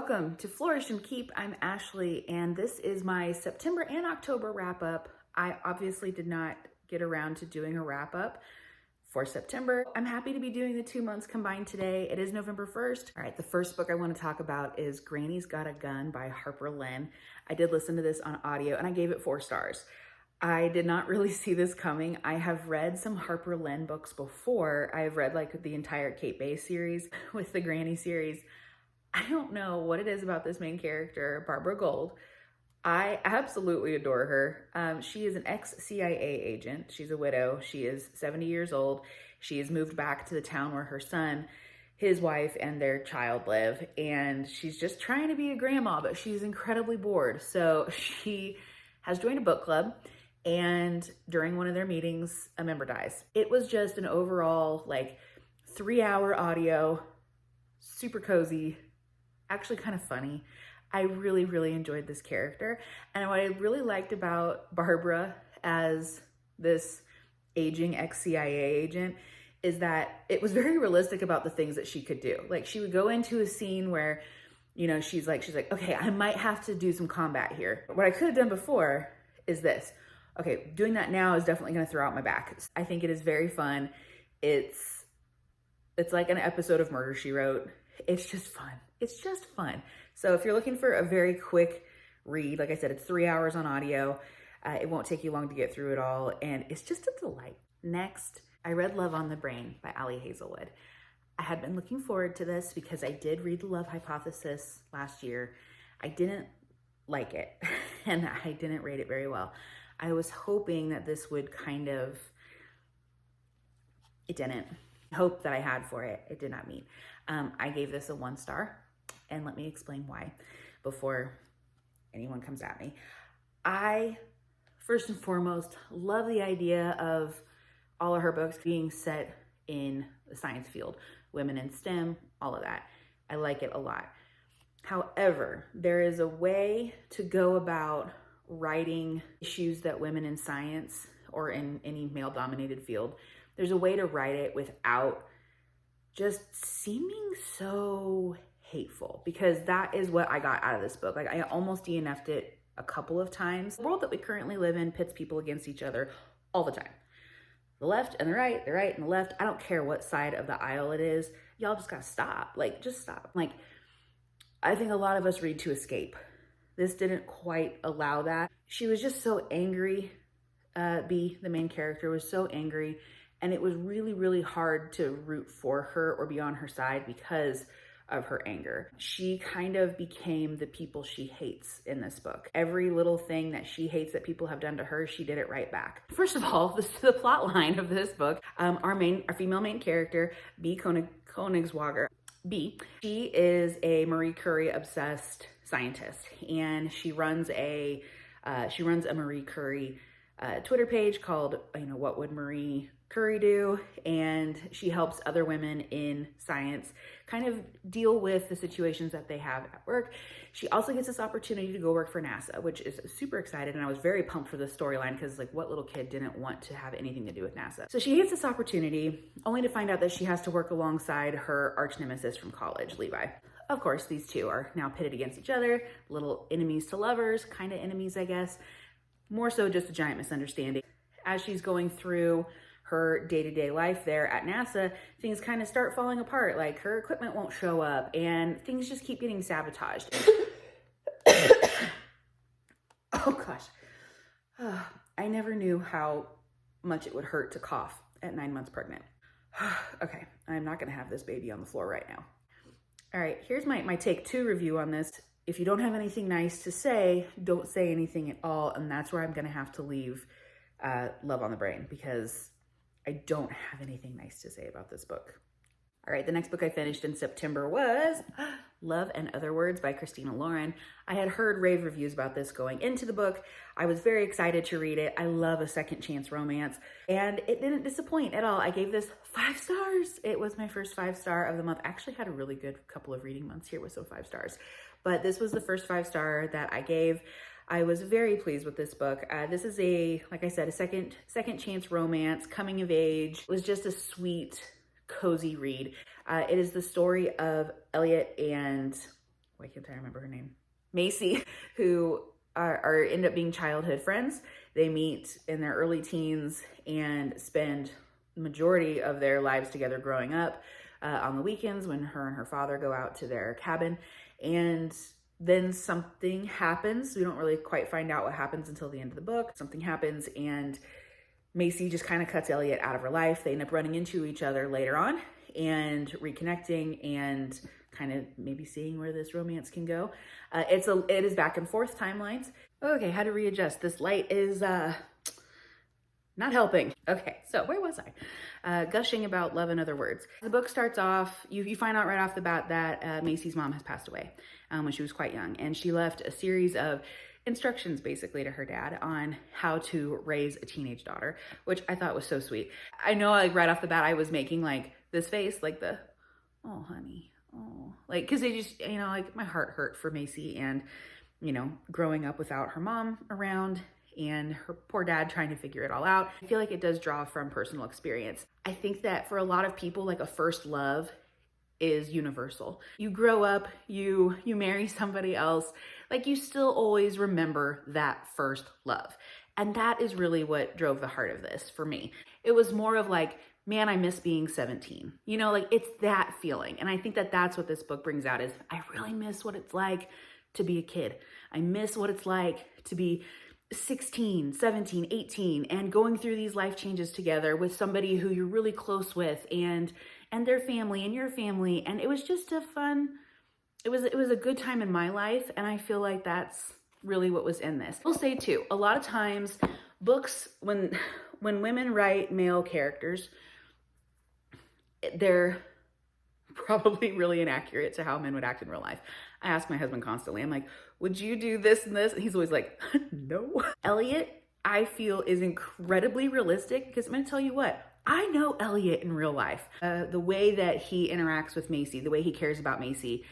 Welcome to Flourish and Keep. I'm Ashley, and this is my September and October wrap up. I obviously did not get around to doing a wrap up for September. I'm happy to be doing the 2 months combined today. It is November 1st. All right, the first book I want to talk about is Granny's Got a Gun by Harper Lin. I did listen to this on audio and I gave it 4 stars. I did not really see this coming. I have read some Harper Lin books before. I have read like the entire Kate Bay series with the Granny series. I don't know what it is about this main character, Barbara Gold. I absolutely adore her. She is an ex-CIA agent. She's a widow. She is 70 years old. She has moved back to the town where her son, his wife, and their child live. And she's just trying to be a grandma, but she's incredibly bored. So she has joined a book club. And during one of their meetings, a member dies. It was just an overall like 3-hour audio, super cozy, actually kind of funny. I really, really enjoyed this character. And what I really liked about Barbara as this aging ex-CIA agent is that it was very realistic about the things that she could do. Like she would go into a scene where, you know, she's like, okay, I might have to do some combat here. What I could have done before is this. Okay, doing that now is definitely gonna throw out my back. I think it is very fun. It's like an episode of Murder, She Wrote. It's just fun. It's just fun. So if you're looking for a very quick read, like I said, it's 3 hours on audio. It won't take you long to get through it all. And it's just a delight. Next, I read Love on the Brain by Hazelwood. I had been looking forward to this because I did read The Love Hypothesis last year. I didn't like it and I didn't rate it very well. I was hoping that this would it didn't. Hope that I had for it, it did not meet. I gave this a 1 star, and let me explain why before anyone comes at me. I, first and foremost, love the idea of all of her books being set in the science field, women in STEM, all of that. I like it a lot. However, there is a way to go about writing issues that women in science or in any male-dominated field, there's a way to write it without just seeming so hateful, because that is what I got out of this book. Like I almost DNF'd it a couple of times. The world that we currently live in pits people against each other all the time. The left and the right and the left. I don't care what side of the aisle it is. Y'all just gotta stop. Like, just stop. Like, I think a lot of us read to escape. This didn't quite allow that. She was just so angry. B, the main character, was so angry. And it was really, really hard to root for her or be on her side because of her anger. She kind of became the people she hates in this book. Every little thing that she hates that people have done to her, she did it right back. First of all, the plot line of this book, our female main character, B. Koenigswagger. B, she is a Marie Curie obsessed scientist, and she runs a Marie Curie Twitter page called, What Would Marie Curie Do? And she helps other women in science kind of deal with the situations that they have at work. She also gets this opportunity to go work for NASA, which is super excited. And I was very pumped for this storyline because, like, what little kid didn't want to have anything to do with NASA? So she gets this opportunity only to find out that she has to work alongside her arch nemesis from college, Levi. Of course, these two are now pitted against each other, little enemies to lovers, kind of enemies, I guess. More so just a giant misunderstanding. As she's going through her day-to-day life there at NASA, things kind of start falling apart. Like her equipment won't show up and things just keep getting sabotaged. Oh gosh. I never knew how much it would hurt to cough at 9 months pregnant. Okay, I'm not gonna have this baby on the floor right now. All right, here's my take 2 review on this. If you don't have anything nice to say, don't say anything at all. And that's where I'm gonna have to leave Love on the Brain, because I don't have anything nice to say about this book. All right, the next book I finished in September was Love and Other Words by Christina Lauren. I had heard rave reviews about this going into the book. I was very excited to read it. I love a second chance romance, and it didn't disappoint at all. I gave this 5 stars. It was my first 5-star of the month. I actually had a really good couple of reading months here with some 5 stars, but this was the first 5-star that I gave. I was very pleased with this book. This is like I said, a second chance romance, coming of age. It was just a sweet, cozy read. It is the story of Elliot and why can't I remember her name? Macy, who are end up being childhood friends. They meet in their early teens and spend the majority of their lives together growing up on the weekends when her and her father go out to their cabin. And then something happens. We don't really quite find out what happens until the end of the book. Something happens and Macy just kind of cuts Elliot out of her life. They end up running into each other later on and reconnecting and kind of maybe seeing where this romance can go. It is back and forth timelines. Okay, how to readjust. This light is not helping. Okay, so where was I? Gushing about love and other words. The book starts off, you find out right off the bat that Macy's mom has passed away when she was quite young. And she left a series of instructions basically to her dad on how to raise a teenage daughter, which I thought was so sweet. I know like right off the bat, I was making like this face, like the, oh honey, oh, like, cause they just, you know, like my heart hurt for Macy and, you know, growing up without her mom around and her poor dad trying to figure it all out. I feel like it does draw from personal experience. I think that for a lot of people, like a first love is universal. You grow up, you marry somebody else, like you still always remember that first love. And that is really what drove the heart of this for me. It was more of like, man, I miss being 17. You know, like it's that feeling. And I think that that's what this book brings out is I really miss what it's like to be a kid. I miss what it's like to be 16, 17, 18 and going through these life changes together with somebody who you're really close with and their family and your family. And it was just a fun, it was a good time in my life. And I feel like that's really what was in this. I'll say too, a lot of times books, when women write male characters, they're probably really inaccurate to how men would act in real life. I ask my husband constantly, I'm like, would you do this and this? And he's always like, no. Elliot, I feel is incredibly realistic because I'm gonna tell you what, I know Elliot in real life. The way that he interacts with Macy, the way he cares about Macy,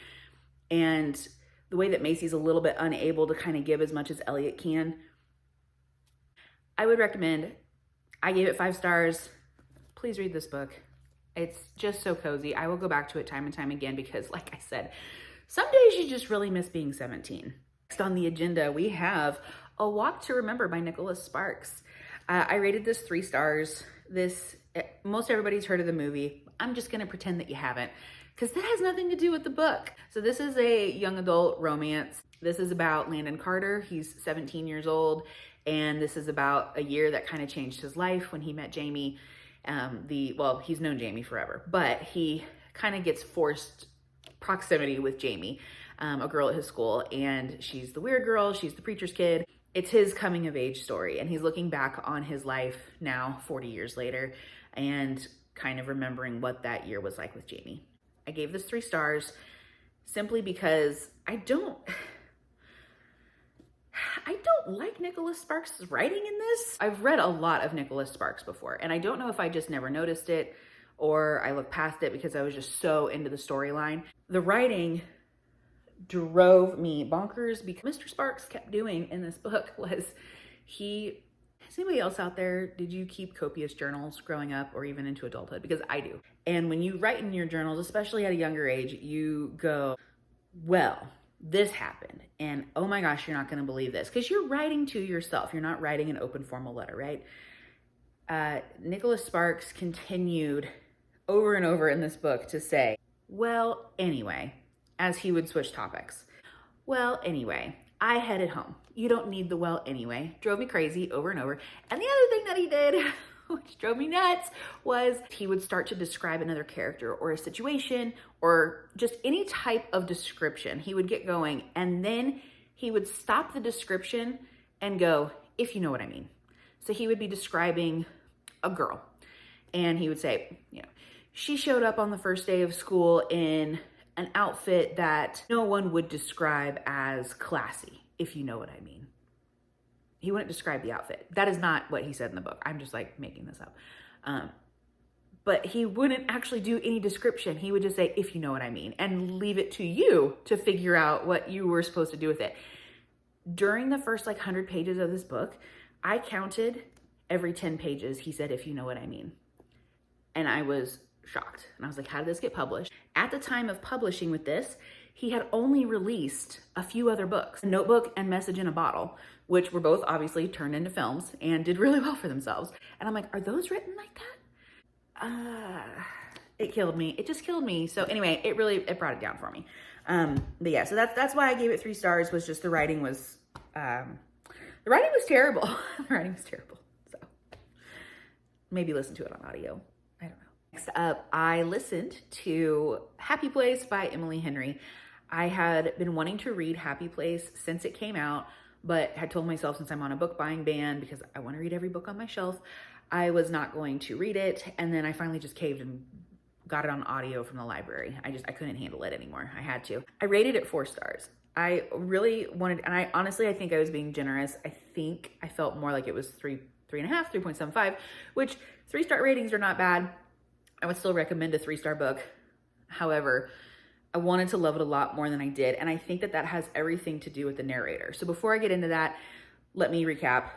and the way that Macy's a little bit unable to kind of give as much as Elliot can. I would recommend, I gave it 5 stars. Please read this book. It's just so cozy. I will go back to it time and time again because like I said, some days you just really miss being 17. Next on the agenda, we have A Walk to Remember by Nicholas Sparks. I rated this 3 stars. Most everybody's heard of the movie. I'm just gonna pretend that you haven't because that has nothing to do with the book. So this is a young adult romance. This is about Landon Carter. He's 17 years old. And this is about a year that kind of changed his life when he met Jamie. He's known Jamie forever, but he kind of gets forced proximity with Jamie, a girl at his school, and she's the weird girl, she's the preacher's kid. It's his coming of age story, and he's looking back on his life now 40 years later and kind of remembering what that year was like with Jamie. I gave this 3 stars simply because I don't like Nicholas Sparks' writing in this. I've read a lot of Nicholas Sparks before, and I don't know if I just never noticed it or I looked past it because I was just so into the storyline. The writing drove me bonkers because Mr. Sparks kept doing in this book was has anybody else out there, did you keep copious journals growing up or even into adulthood? Because I do. And when you write in your journals, especially at a younger age, you go, well, this happened and oh my gosh, you're not going to believe this, because you're writing to yourself. You're not writing an open formal letter, right? Nicholas Sparks continued over and over in this book to say, well, anyway, as he would switch topics. Well, anyway, I headed home. You don't need the well anyway. Drove me crazy over and over. And the other thing that he did, which drove me nuts, was he would start to describe another character or a situation or just any type of description. He would get going and then he would stop the description and go, if you know what I mean. So he would be describing a girl and he would say, you know, she showed up on the first day of school in an outfit that no one would describe as classy, if you know what I mean. He wouldn't describe the outfit. That is not what he said in the book. I'm just like making this up. But he wouldn't actually do any description. He would just say, if you know what I mean, and leave it to you to figure out what you were supposed to do with it. During the first 100 pages of this book, I counted every 10 pages he said, if you know what I mean. And I was shocked. And I was like, how did this get published? At the time of publishing with this, he had only released a few other books, Notebook and Message in a Bottle, which were both obviously turned into films and did really well for themselves. And I'm like, are those written like that? It killed me. It just killed me. So anyway, it brought it down for me. But yeah, so that's why I gave it 3 stars, was just the writing was terrible. The writing was terrible. So maybe listen to it on audio. I don't know. Next up, I listened to Happy Place by Emily Henry. I had been wanting to read Happy Place since it came out, but had told myself, since I'm on a book buying ban, because I want to read every book on my shelf, I was not going to read it. And then I finally just caved and got it on audio from the library. I couldn't handle it anymore. I had to. I rated it 4 stars. I really wanted, and I honestly think I was being generous. I think I felt more like it was 3.5, 3.75, which 3-star ratings are not bad. I would still recommend a 3-star book. However, I wanted to love it a lot more than I did. And I think that has everything to do with the narrator. So before I get into that, let me recap.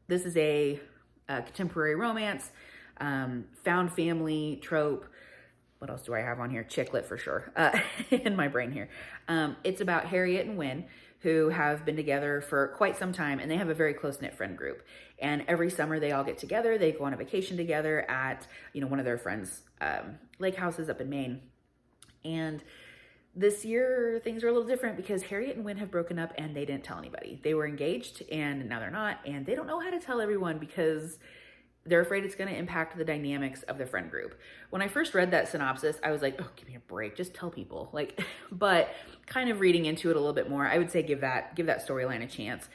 This is a contemporary romance, found family trope. What else do I have on here? Chick lit for sure, in my brain here. It's about Harriet and Wynne, who have been together for quite some time, and they have a very close-knit friend group. And every summer they all get together. They go on a vacation together at, one of their friends' lake houses up in Maine. And this year things are a little different because Harriet and Wynne have broken up and they didn't tell anybody. They were engaged and now they're not, and they don't know how to tell everyone because they're afraid it's going to impact the dynamics of the friend group. When I first read that synopsis, I was like, oh, give me a break. Just tell people. But kind of reading into it a little bit more, I would say give that storyline a chance,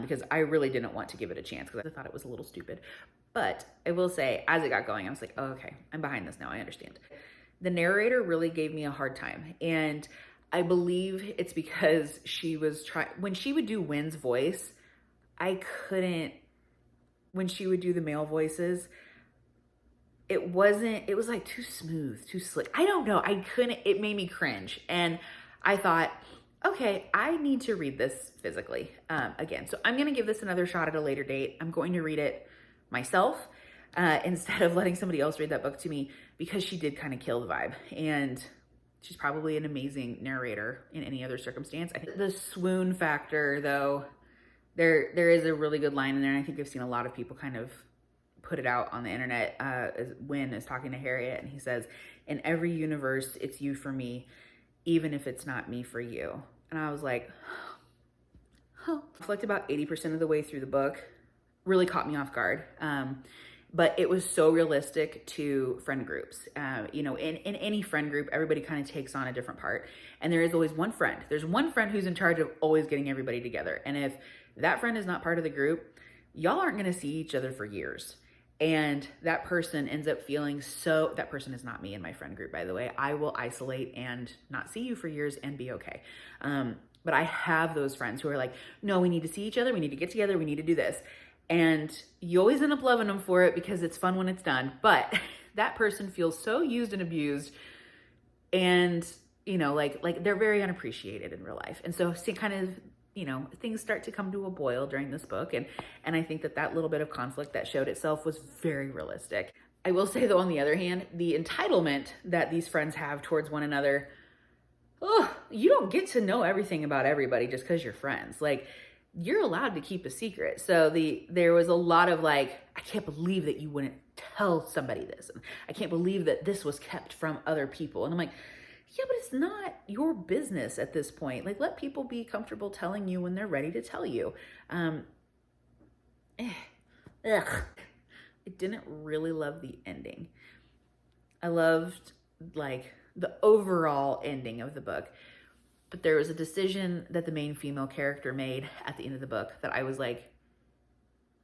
because I really didn't want to give it a chance because I thought it was a little stupid. But I will say, as it got going, I was like, oh, okay, I'm behind this now. I understand. The narrator really gave me a hard time. And I believe it's because she was when she would do Wynne's voice, when she would do the male voices, it was like too smooth, too slick. I don't know. It made me cringe. And I thought, okay, I need to read this physically again. So I'm going to give this another shot at a later date. I'm going to read it myself instead of letting somebody else read that book to me, because she did kind of kill the vibe. And she's probably an amazing narrator in any other circumstance. I think the swoon factor, though, there is a really good line in there, and I think I've seen a lot of people kind of put it out on the internet. As Wynne is talking to Harriet, and he says, in every universe, it's you for me, even if it's not me for you. And I was like, huh. I reflect about 80% of the way through the book. Really caught me off guard. But it was so realistic to friend groups. In any friend group, everybody kind of takes on a different part. And there is always one friend. There's one friend who's in charge of always getting everybody together. And if that friend is not part of the group, y'all aren't going to see each other for years. And that person ends up feeling that person is not me in my friend group, by the way. I will isolate and not see you for years and be okay. But I have those friends who are like, no, we need to see each other. We need to get together. We need to do this. And you always end up loving them for it because it's fun when it's done. But that person feels so used and abused, and, like they're very unappreciated in real life. And so kind of, things start to come to a boil during this book. And I think that little bit of conflict that showed itself was very realistic. I will say, though, on the other hand, the entitlement that these friends have towards one another, you don't get to know everything about everybody just because you're friends. You're allowed to keep a secret. So there was a lot of I can't believe that you wouldn't tell somebody this. And I can't believe that this was kept from other people. And I'm like, yeah, but it's not your business at this point. Let people be comfortable telling you when they're ready to tell you. I didn't really love the ending. I loved the overall ending of the book. But there was a decision that the main female character made at the end of the book that I was like,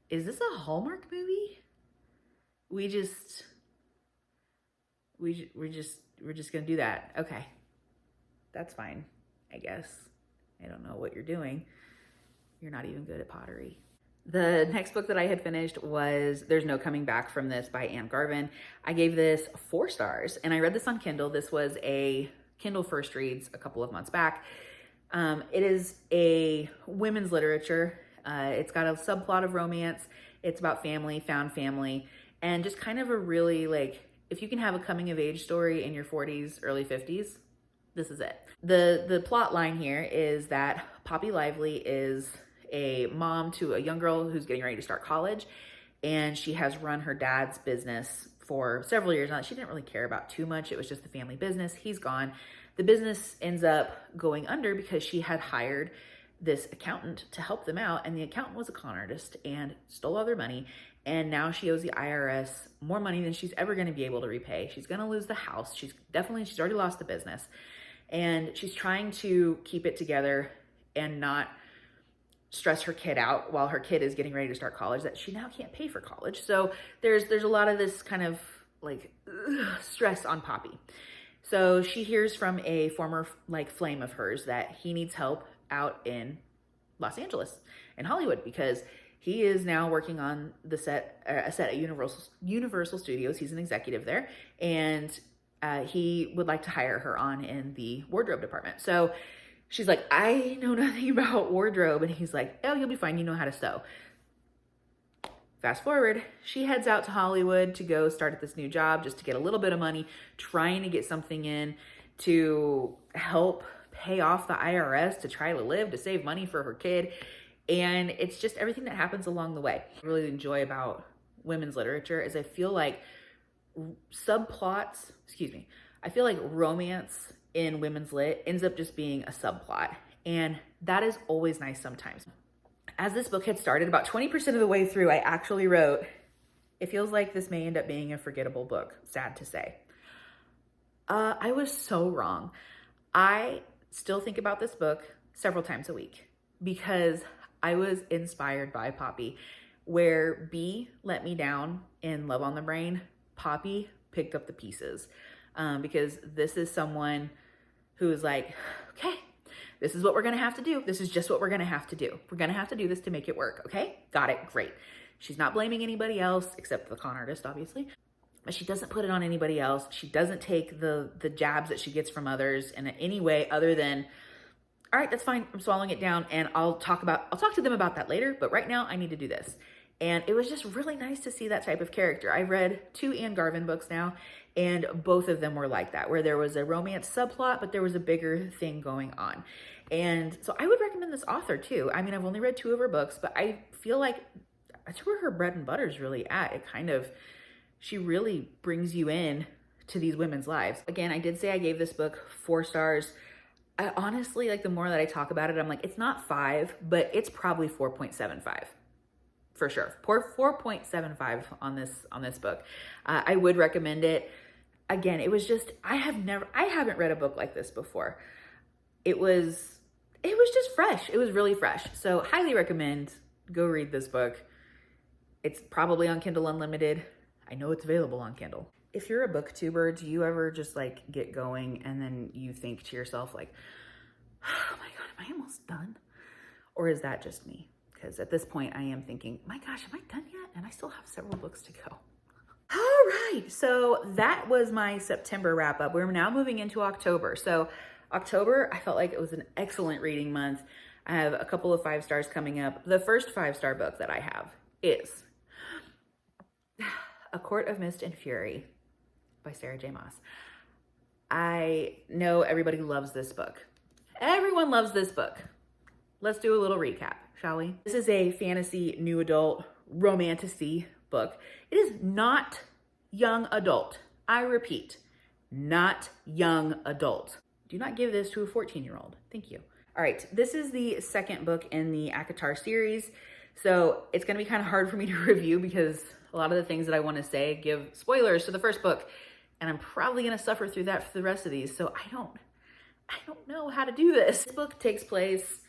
is this a Hallmark movie? We're just gonna do that. Okay, that's fine, I guess. I don't know what you're doing. You're not even good at pottery. The next book that I had finished was There's No Coming Back From This by Garvin. I gave this 4 stars, and I read this on Kindle. This was a Kindle First Reads a couple of months back. It is a women's literature. It's got a subplot of romance. It's about family, found family, and just kind of a really if you can have a coming of age story in your 40s, early 50s, This is it. The plot line here is that Poppy Lively is a mom to a young girl who's getting ready to start college, and she has run her dad's business for several years now. She didn't really care about too much. It was just the family business. He's gone. The business ends up going under because she had hired this accountant to help them out, and the accountant was a con artist and stole all their money, and now she owes the IRS more money than she's ever going to be able to repay. She's going to lose the house. She's already lost the business, and she's trying to keep it together and not stress her kid out while her kid is getting ready to start college, that she now can't pay for college. So there's a lot of this kind of like stress on Poppy. So she hears from a former like flame of hers that he needs help out in Los Angeles, in Hollywood, because he is now working on a set at Universal Studios. He's an executive there, and he would like to hire her on in the wardrobe department. So she's like, I know nothing about wardrobe. And he's like, oh, you'll be fine. You know how to sew. Fast forward, she heads out to Hollywood to go start at this new job just to get a little bit of money, trying to get something in to help pay off the IRS, to try to live, to save money for her kid. And it's just everything that happens along the way. I really enjoy about women's literature is I feel like I feel like romance in women's lit ends up just being a subplot. And that is always nice sometimes. As this book had started, about 20% of the way through, I actually wrote, it feels like this may end up being a forgettable book. Sad to say. I was so wrong. I still think about this book several times a week because I was inspired by Poppy. Where B let me down in Love on the Brain, Poppy picked up the pieces. Because this is someone who is like, okay, this is what we're going to have to do. This is just what we're going to have to do. We're going to have to do this to make it work. Okay, got it. Great. She's not blaming anybody else except the con artist, obviously. But she doesn't put it on anybody else. She doesn't take the jabs that she gets from others in any way other than, all right, that's fine. I'm swallowing it down, and I'll talk to them about that later. But right now I need to do this. And it was just really nice to see that type of character. I've read 2 Garvin books now, and both of them were like that, where there was a romance subplot, but there was a bigger thing going on. And so I would recommend this author too. I mean, I've only read 2 of her books, but I feel like that's where her bread and butter is really at. She really brings you in to these women's lives. Again, I did say I gave this book 4 stars. I honestly, like, the more that I talk about it, I'm like, it's not 5, but it's probably 4.75. For sure. 4.75 on this book. I would recommend it. Again, it was just, I haven't read a book like this before. It was just fresh. It was really fresh. So highly recommend, go read this book. It's probably on Kindle Unlimited. I know it's available on Kindle. If you're a booktuber, do you ever just like get going and then you think to yourself like, oh my God, am I almost done? Or is that just me? Because at this point I am thinking, my gosh, am I done yet? And I still have several books to go. All right, so that was my September wrap up. We're now moving into October. So October, I felt like it was an excellent reading month. I have a couple of 5 stars coming up. The first 5-star book that I have is A Court of Mist and Fury by Sarah J. Maas. I know everybody loves this book. Everyone loves this book. Let's do a little recap, shall we? This is a fantasy new adult romantasy book. It is not young adult. I repeat, not young adult. Do not give this to a 14-year-old. Thank you. All right, this is the second book in the ACOTAR series. So it's gonna be kind of hard for me to review because a lot of the things that I wanna say give spoilers to the first book, and I'm probably gonna suffer through that for the rest of these. So I don't know how to do this. This book takes place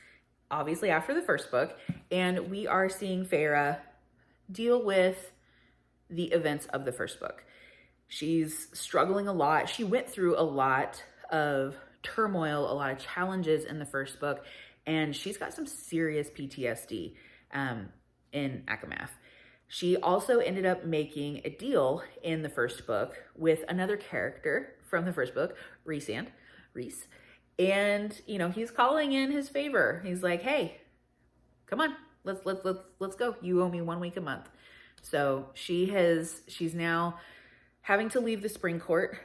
obviously after the first book, and we are seeing Feyre deal with the events of the first book. She's struggling a lot. She went through a lot of turmoil, a lot of challenges in the first book, and she's got some serious PTSD in ACOMAF. She also ended up making a deal in the first book with another character from the first book, Reese. And, you know, he's calling in his favor. He's like, hey, come on, let's go. You owe me 1 week a month. So she's now having to leave the spring court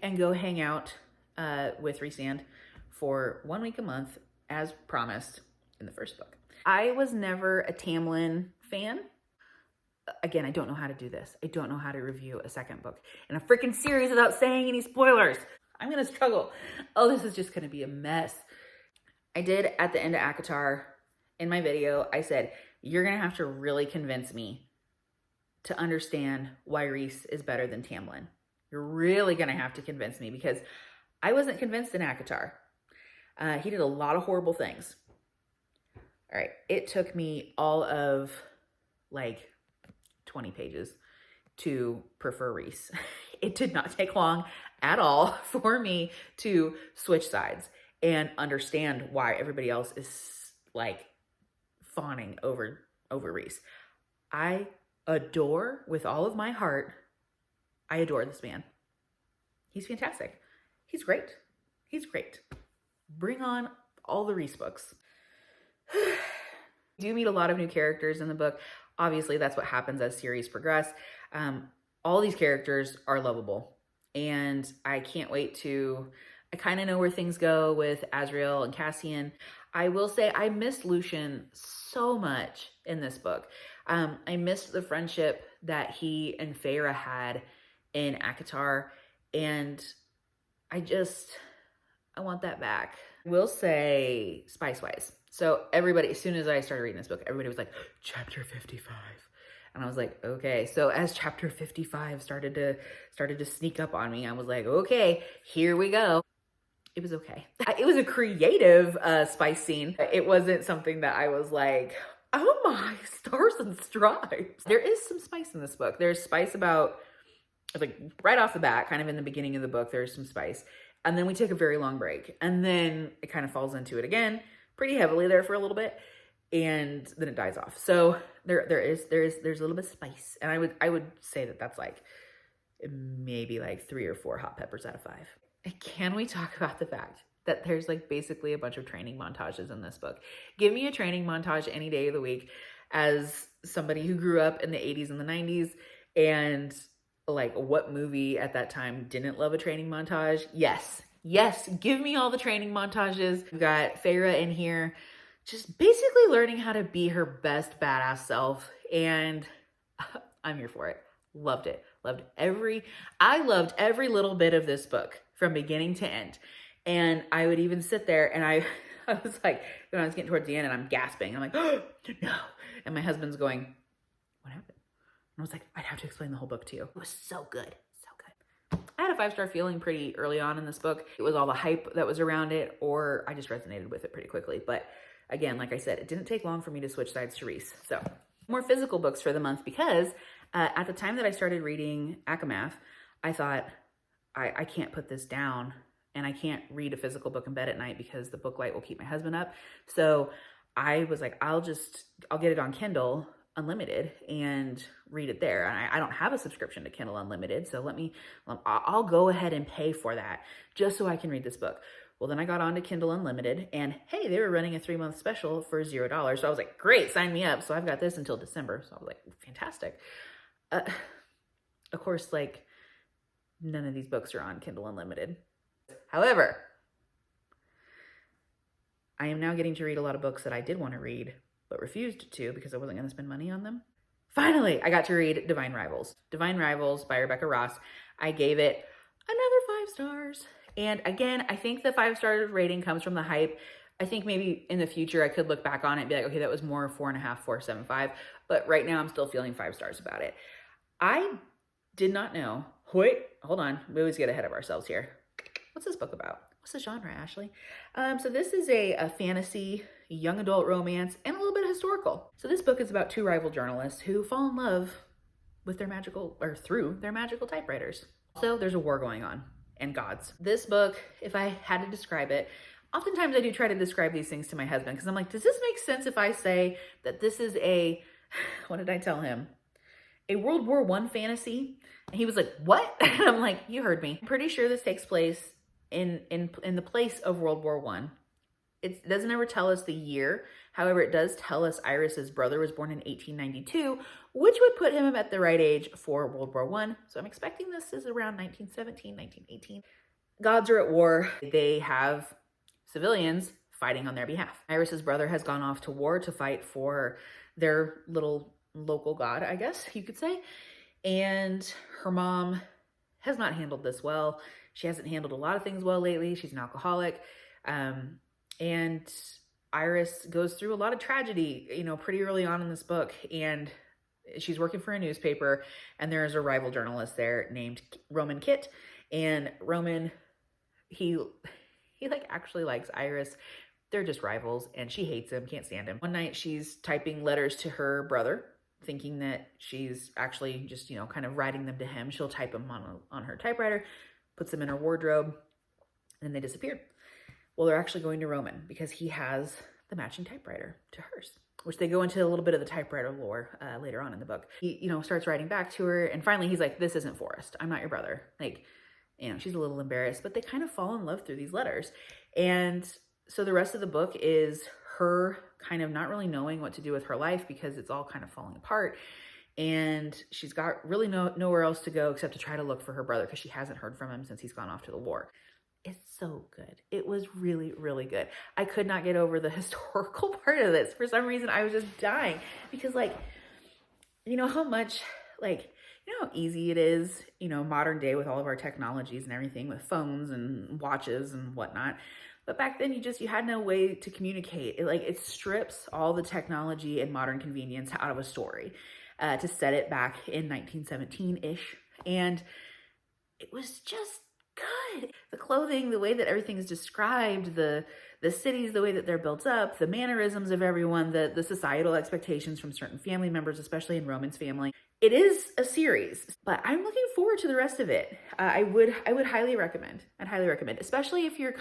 and go hang out with Rhysand for 1 week a month, as promised in the first book. I was never a Tamlin fan. Again, I don't know how to do this. I don't know how to review a second book in a freaking series without saying any spoilers. I'm gonna struggle. Oh, this is just gonna be a mess. I did at the end of ACOTAR in my video, I said, you're gonna have to really convince me to understand why Rhys is better than Tamlin. You're really gonna have to convince me, because I wasn't convinced in ACOTAR. He did a lot of horrible things. All right, it took me all of like 20 pages to prefer Rhys. It did not take long at all for me to switch sides and understand why everybody else is like fawning over Rhys. I adore with all of my heart, I adore this man. He's fantastic. He's great. He's great. Bring on all the Rhys books. You do meet a lot of new characters in the book. Obviously, that's what happens as series progress. All these characters are lovable, and I can't wait to, I kind of know where things go with Azriel and Cassian. I will say I missed Lucien so much in this book. I missed the friendship that he and Feyre had in ACOTAR, and I want that back. I will say spice-wise. So everybody, as soon as I started reading this book, everybody was like, chapter 55. And I was like, okay. So as chapter 55 started to sneak up on me, I was like, okay, here we go. It was okay. It was a creative spice scene. It wasn't something that I was like, oh my, stars and stripes. There is some spice in this book. There's spice about, like right off the bat, kind of in the beginning of the book, there's some spice. And then we take a very long break. And then it kind of falls into it again, pretty heavily there for a little bit. And then it dies off. So there's a little bit of spice. And I would say that that's like maybe like 3 or 4 hot peppers out of 5. Can we talk about the fact that there's like basically a bunch of training montages in this book? Give me a training montage any day of the week as somebody who grew up in the 80s and the 90s, and like what movie at that time didn't love a training montage? Yes, give me all the training montages. We've got Feyre in here just basically learning how to be her best badass self, and I'm here for it. Loved it. I loved every little bit of this book from beginning to end. And I would even sit there and I was like, when I was getting towards the end and I'm gasping, I'm like, oh, no. And my husband's going, what happened? And I was like, I'd have to explain the whole book to you. It was so good. I had a 5-star feeling pretty early on in this book. It was all the hype that was around it, or I just resonated with it pretty quickly. But again, like I said, it didn't take long for me to switch sides to Rhys. So more physical books for the month, because at the time that I started reading ACOMAF, I thought, I can't put this down, and I can't read a physical book in bed at night because the book light will keep my husband up. So I was like, I'll get it on Kindle Unlimited and read it there. And I don't have a subscription to Kindle Unlimited, so I'll go ahead and pay for that just so I can read this book. Well, then I got onto Kindle Unlimited, and hey, they were running a 3-month special for $0. So I was like, great, sign me up. So I've got this until December. So I was like, fantastic. Of course, like none of these books are on Kindle Unlimited. However, I am now getting to read a lot of books that I did want to read, but refused to because I wasn't going to spend money on them. Finally, I got to read Divine Rivals. Divine Rivals by Rebecca Ross. I gave it another 5 stars. And again, I think the 5-star rating comes from the hype. I think maybe in the future I could look back on it and be like, okay, that was more 4.5, 4.75. But right now I'm still feeling 5 stars about it. I did not know. Wait, hold on. We always get ahead of ourselves here. What's this book about? What's the genre, Ashley? So this is a fantasy, young adult romance, and a little bit of historical. So this book is about 2 rival journalists who fall in love with their through their magical typewriters. So there's a war going on, and gods. This book, if I had to describe it, oftentimes I do try to describe these things to my husband because I'm like, does this make sense if I say that this is what did I tell him? A World War I fantasy? And he was like, what? And I'm like, you heard me. I'm pretty sure this takes place in the place of World War I. It doesn't ever tell us the year. However, it does tell us Iris's brother was born in 1892, which would put him at the right age for World War I. So I'm expecting this is around 1917, 1918. gods are at war. They have civilians fighting on their behalf. Iris's brother has gone off to war to fight for their little local god, I guess you could say. And her mom has not handled this well. She hasn't handled a lot of things well lately. She's an alcoholic. And Iris goes through a lot of tragedy, you know, pretty early on in this book. And she's working for a newspaper, and there's a rival journalist there named Roman Kit. And Roman, he like actually likes Iris. They're just rivals, and she hates him, can't stand him. One night she's typing letters to her brother, thinking that she's actually just, you know, kind of writing them to him. She'll type them on her typewriter, puts them in her wardrobe, and they disappear. Well, they're actually going to Roman because he has the matching typewriter to hers, which they go into a little bit of the typewriter lore later on in the book. He, you know, starts writing back to her, and finally he's like, this isn't Forrest. I'm not your brother. Like, you know, she's a little embarrassed, but they kind of fall in love through these letters. And so the rest of the book is her kind of not really knowing what to do with her life because it's all kind of falling apart. And she's got really nowhere else to go except to try to look for her brother because she hasn't heard from him since he's gone off to the war. It's so good. It was really, really good. I could not get over the historical part of this. For some reason, I was just dying because, like, you know how much, like, you know how easy it is, you know, modern day with all of our technologies and everything with phones and watches and whatnot. But back then you had no way to communicate. It strips all the technology and modern convenience out of a story to set it back in 1917-ish. And it was just good. The clothing, the way that everything is described, the cities, the way that they're built up, the mannerisms of everyone, the societal expectations from certain family members, especially in Roman's family. It is a series, but I'm looking forward to the rest of it. I would highly recommend. I'd highly recommend, especially if you're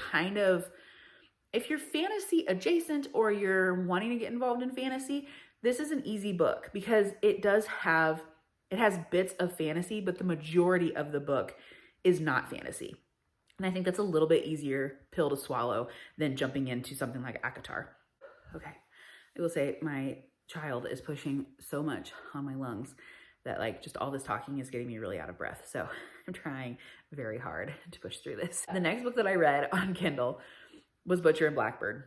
if you're fantasy adjacent or you're wanting to get involved in fantasy. This is an easy book because it has bits of fantasy, but the majority of the book is not fantasy. And I think that's a little bit easier pill to swallow than jumping into something like ACOTAR. Okay, I will say my child is pushing so much on my lungs that, like, just all this talking is getting me really out of breath. So I'm trying very hard to push through this. The next book that I read on Kindle was Butcher and Blackbird.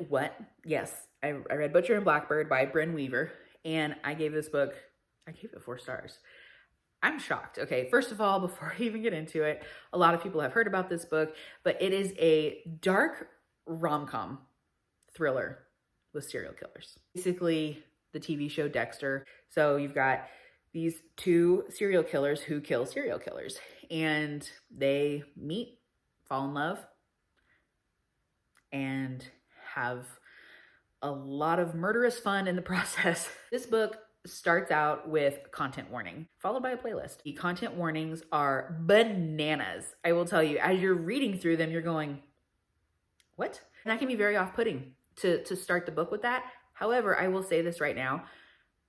What? Yes, I read Butcher and Blackbird by Brynne Weaver, and I gave this book, I gave it 4 stars. I'm shocked. Okay, first of all, before I even get into it, a lot of people have heard about this book, but it is a dark rom-com thriller with serial killers. Basically, the TV show Dexter. So you've got these 2 serial killers who kill serial killers, and they meet, fall in love, and have a lot of murderous fun in the process. This book starts out with content warning, followed by a playlist. The content warnings are bananas. I will tell you, as you're reading through them, you're going, what? And that can be very off-putting to start the book with that. However, I will say this right now.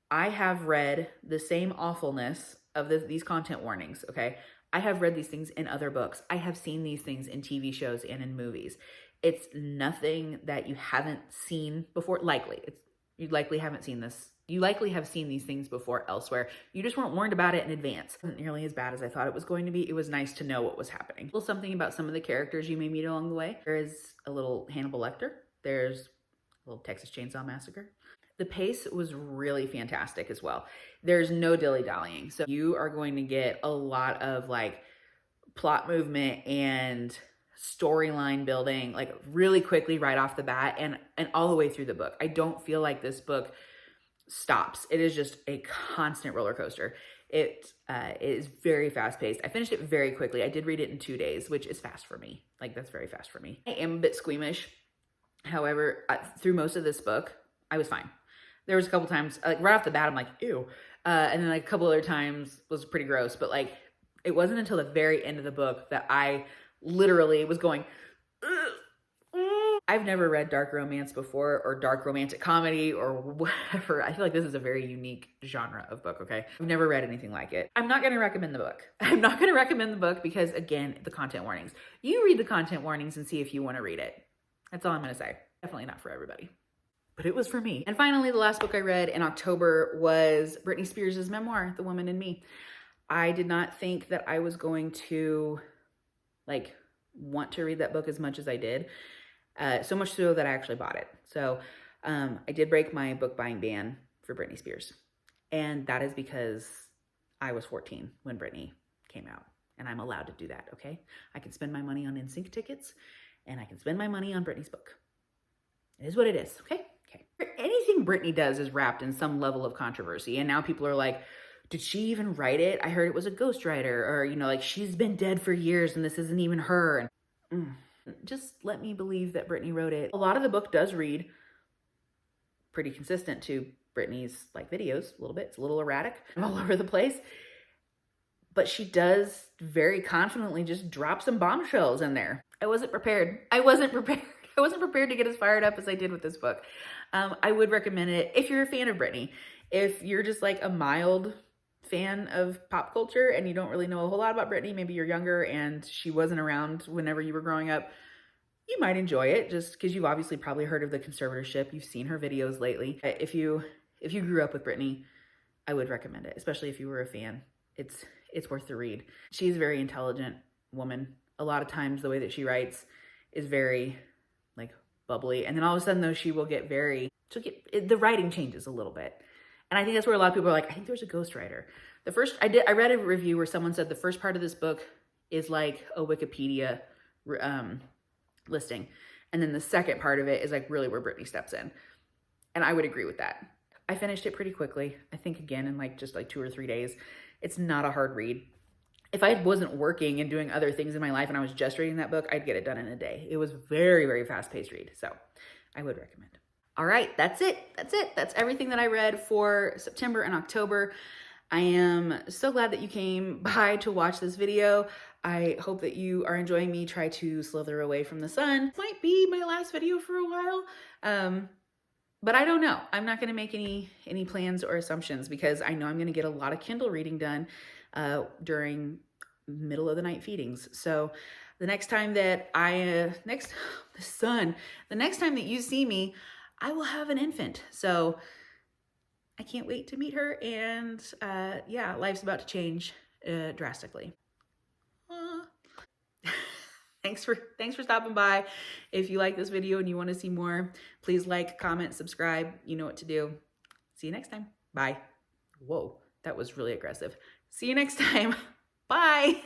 I have read the same awfulness of these content warnings, okay? I have read these things in other books. I have seen these things in TV shows and in movies. It's nothing that you haven't seen before. You likely haven't seen this. You likely have seen these things before elsewhere. You just weren't warned about it in advance. It wasn't nearly as bad as I thought it was going to be. It was nice to know what was happening. A little something about some of the characters you may meet along the way. There is a little Hannibal Lecter. There's a little Texas Chainsaw Massacre. The pace was really fantastic as well. There's no dilly-dallying. So you are going to get a lot of, like, plot movement and storyline building, like, really quickly right off the bat and all the way through the book. I don't feel like this book stops. It is just a constant roller coaster. It is very fast paced. I finished it very quickly. I did read it in 2 days, which is fast for me. Like, that's very fast for me. I am a bit squeamish. However, through most of this book, I was fine. There was a couple times, like, right off the bat, I'm like, ew. And then, like, a couple other times was pretty gross. But, like, it wasn't until the very end of the book that I literally was going, I've never read dark romance before, or dark romantic comedy, or whatever. I feel like this is a very unique genre of book, okay? I've never read anything like it. I'm not going to recommend the book. I'm not going to recommend the book because, again, the content warnings. You read the content warnings and see if you want to read it. That's all I'm going to say. Definitely not for everybody. But it was for me. And finally, the last book I read in October was Britney Spears' memoir, The Woman in Me. I did not think that I was going to, like, want to read that book as much as I did. So much so that I actually bought it. So I did break my book buying ban for Britney Spears. And that is because I was 14 when Britney came out. And I'm allowed to do that, okay? I can spend my money on NSYNC tickets, and I can spend my money on Britney's book. It is what it is, okay? Okay. Anything Britney does is wrapped in some level of controversy. And now people are like, did she even write it? I heard it was a ghostwriter, or, you know, like, she's been dead for years and this isn't even her. And just let me believe that Britney wrote it. A lot of the book does read pretty consistent to Britney's like videos a little bit. It's a little erratic all over the place. But she does very confidently just drop some bombshells in there. I wasn't prepared. I wasn't prepared to get as fired up as I did with this book. I would recommend it if you're a fan of Britney. If you're just like a mild fan of pop culture and you don't really know a whole lot about Britney, maybe you're younger and she wasn't around whenever you were growing up, you might enjoy it just because you've obviously probably heard of the conservatorship. You've seen her videos lately. If you grew up with Britney, I would recommend it, especially if you were a fan. It's worth the read. She's a very intelligent woman. A lot of times the way that she writes is very like bubbly. And then all of a sudden though, the writing changes a little bit. And I think that's where a lot of people are like, I think there's a ghostwriter. I read a review where someone said the first part of this book is like a Wikipedia listing. And then the second part of it is like really where Britney steps in. And I would agree with that. I finished it pretty quickly. I think again in like just like 2 or 3 days. It's not a hard read. If I wasn't working and doing other things in my life and I was just reading that book, I'd get it done in a day. It was very, very fast-paced read. So I would recommend. All right, that's it. That's everything that I read for September and October. I am so glad that you came by to watch this video. I hope that you are enjoying me try to slither away from the sun. This might be my last video for a while. But I don't know. I'm not going to make any plans or assumptions because I know I'm going to get a lot of Kindle reading done during middle of the night feedings. So the next time that the next time that you see me, I will have an infant. So I can't wait to meet her. And yeah, life's about to change drastically. Thanks for stopping by. If you like this video and you want to see more, please like, comment, subscribe. You know what to do. See you next time. Bye. Whoa, that was really aggressive. See you next time. Bye.